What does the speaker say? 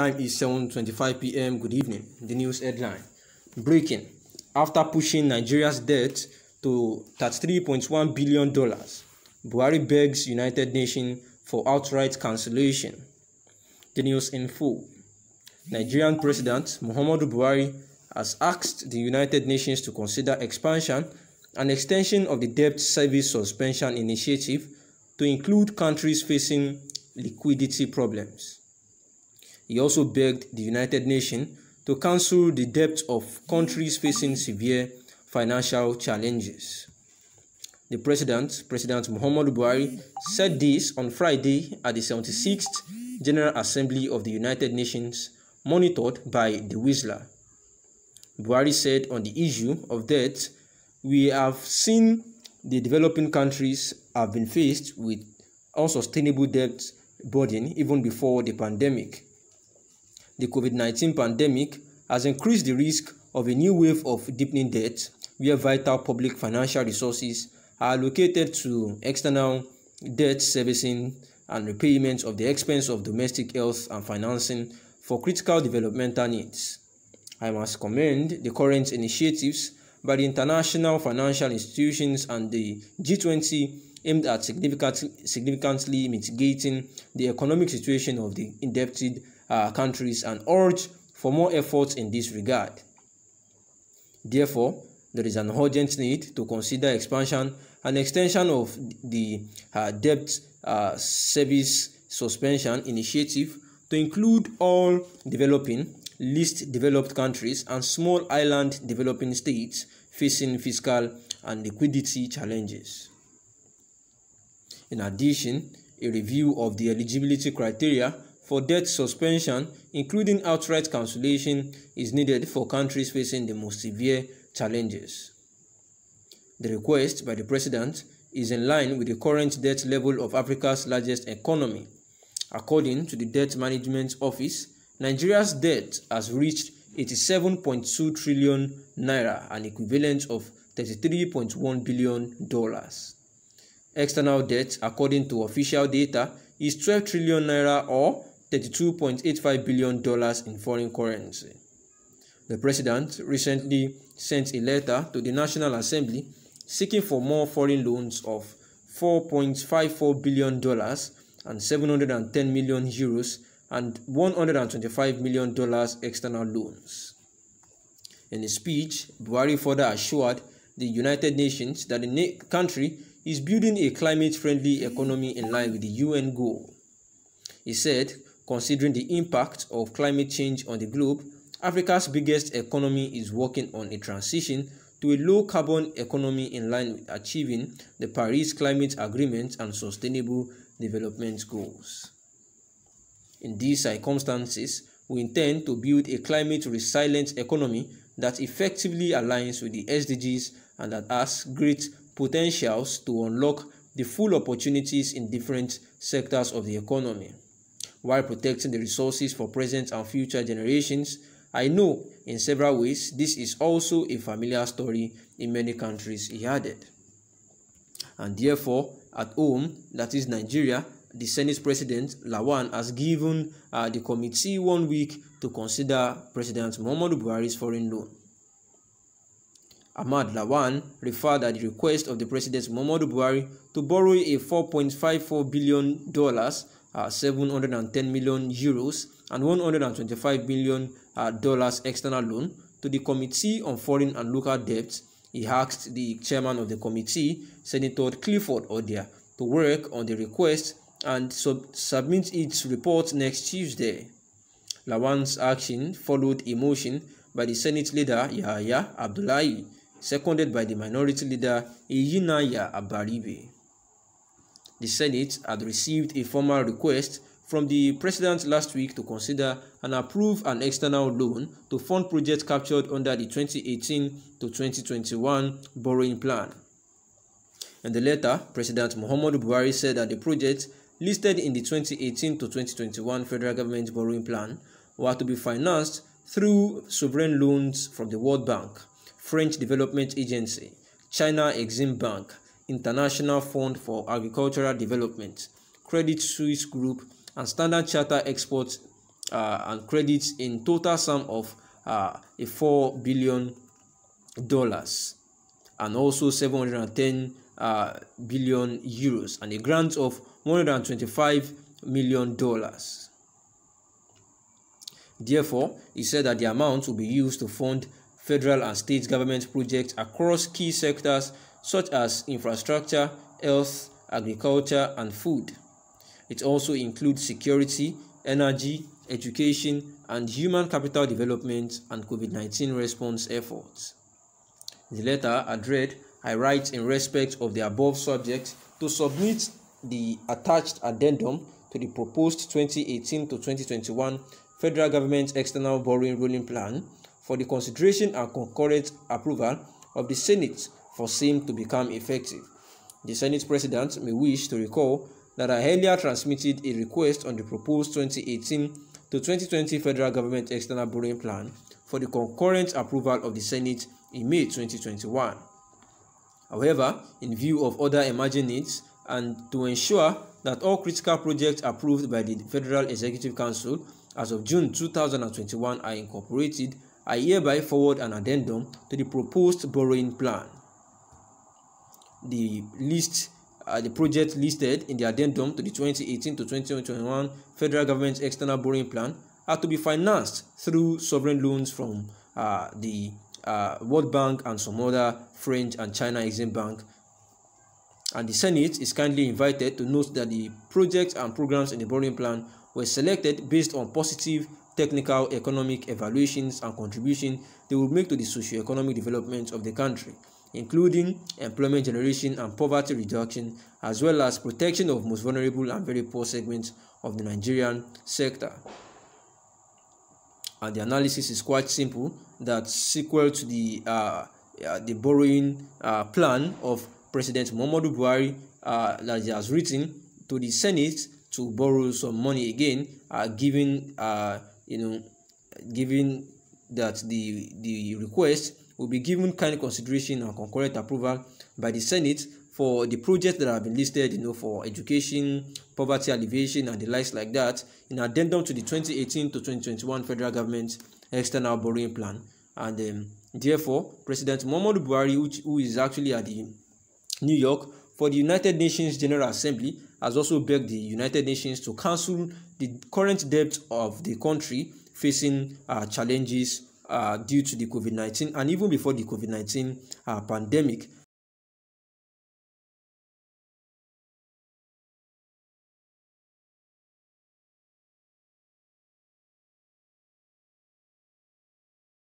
time is 7:25 p.m. Good evening. The news headline. Breaking. After pushing Nigeria's debt to $33.1 billion, Buhari begs United Nations for outright cancellation. The news in full. Nigerian President Muhammadu Buhari has asked the United Nations to consider expansion and extension of the debt service suspension initiative to include countries facing liquidity problems. He also begged the United Nations to cancel the debt of countries facing severe financial challenges. The President Muhammadu Buhari, said this on Friday at the 76th General Assembly of the United Nations, monitored by the Whistler. Buhari said on the issue of debt, we have seen the developing countries have been faced with unsustainable debt burden even before the pandemic. The COVID-19 pandemic has increased the risk of a new wave of deepening debt, where vital public financial resources are allocated to external debt servicing and repayment of the expense of domestic health and financing for critical developmental needs. I must commend the current initiatives by the international financial institutions and the G20 aimed at significantly mitigating the economic situation of the indebted countries, and urge for more efforts in this regard. Therefore, there is an urgent need to consider expansion and extension of the debt service suspension initiative to include all developing, least developed countries and small island developing states facing fiscal and liquidity challenges. In addition, a review of the eligibility criteria for debt suspension, including outright cancellation, is needed for countries facing the most severe challenges. The request by the President is in line with the current debt level of Africa's largest economy. According to the Debt Management Office, Nigeria's debt has reached 87.2 trillion naira, an equivalent of $33.1 billion. External debt, according to official data, is 12 trillion naira or $32.85 billion in foreign currency. The President recently sent a letter to the National Assembly seeking for more foreign loans of $4.54 billion and 710 million euros and $125 million external loans. In a speech, Buhari further assured the United Nations that the country is building a climate-friendly economy in line with the UN goal. He said, considering the impact of climate change on the globe, Africa's biggest economy is working on a transition to a low-carbon economy in line with achieving the Paris Climate Agreement and Sustainable Development Goals. In these circumstances, we intend to build a climate-resilient economy that effectively aligns with the SDGs and that has great potentials to unlock the full opportunities in different sectors of the economy, while protecting the resources for present and future generations. I know in several ways this is also a familiar story in many countries, he added. And therefore, at home, that is Nigeria, the Senate President Lawan has given the committee 1 week to consider President Muhammadu Buhari's foreign loan. Ahmad Lawan referred at the request of the President Muhammadu Buhari to borrow a $4.54 billion, 710 million euros and $125 million external loan to the Committee on Foreign and Local Debt. He asked the chairman of the committee, Senator Clifford Odia, to work on the request and submit its report next Tuesday. Lawan's action followed a motion by the Senate leader Yahya Abdullahi, seconded by the minority leader Iyinaya Abaribe. The Senate had received a formal request from the President last week to consider and approve an external loan to fund projects captured under the 2018 to 2021 borrowing plan. In the letter, President Muhammadu Buhari said that the projects listed in the 2018 to 2021 federal government borrowing plan were to be financed through sovereign loans from the World Bank, French Development Agency, China Exim Bank, International Fund for Agricultural Development, Credit Suisse Group, and Standard Chartered Export and credits in total sum of $4 billion and also 710 billion euros and a grant of $125 million. Therefore, he said that the amount will be used to fund federal and state government projects across key sectors such as infrastructure, health, agriculture, and food. It also includes security, energy, education, and human capital development and COVID-19 response efforts. The letter I read, I write in respect of the above subject to submit the attached addendum to the proposed 2018 to 2021 Federal Government External Borrowing Rolling Plan for the consideration and concurrent approval of the Senate for same to become effective. The Senate President may wish to recall that I earlier transmitted a request on the proposed 2018 to 2020 Federal Government External Borrowing Plan for the concurrent approval of the Senate in May 2021. However, in view of other emerging needs and to ensure that all critical projects approved by the Federal Executive Council as of June 2021 are incorporated, I hereby forward an addendum to the proposed borrowing plan. The project listed in the addendum to the 2018 to 2021 Federal Government External Borrowing Plan are to be financed through sovereign loans from the World Bank and some other French and China Exim Bank. And the Senate is kindly invited to note that the projects and programs in the borrowing plan were selected based on positive technical economic evaluations and contribution they will make to the socio-economic development of the country, including employment generation and poverty reduction, as well as protection of most vulnerable and very poor segments of the Nigerian sector. And the analysis is quite simple, that sequel to the borrowing plan of President Muhammadu Buhari that he has written to the Senate to borrow some money again, given that the request will be given kind consideration and concurrent approval by the Senate for the projects that have been listed, for education, poverty alleviation, and the likes like that, in addendum to the 2018 to 2021 Federal Government External Borrowing Plan. And therefore, President Muhammadu Buhari, who is actually at the New York for the United Nations General Assembly, has also begged the United Nations to cancel the current debt of the country facing challenges due to the COVID-19 and even before the COVID-19 pandemic.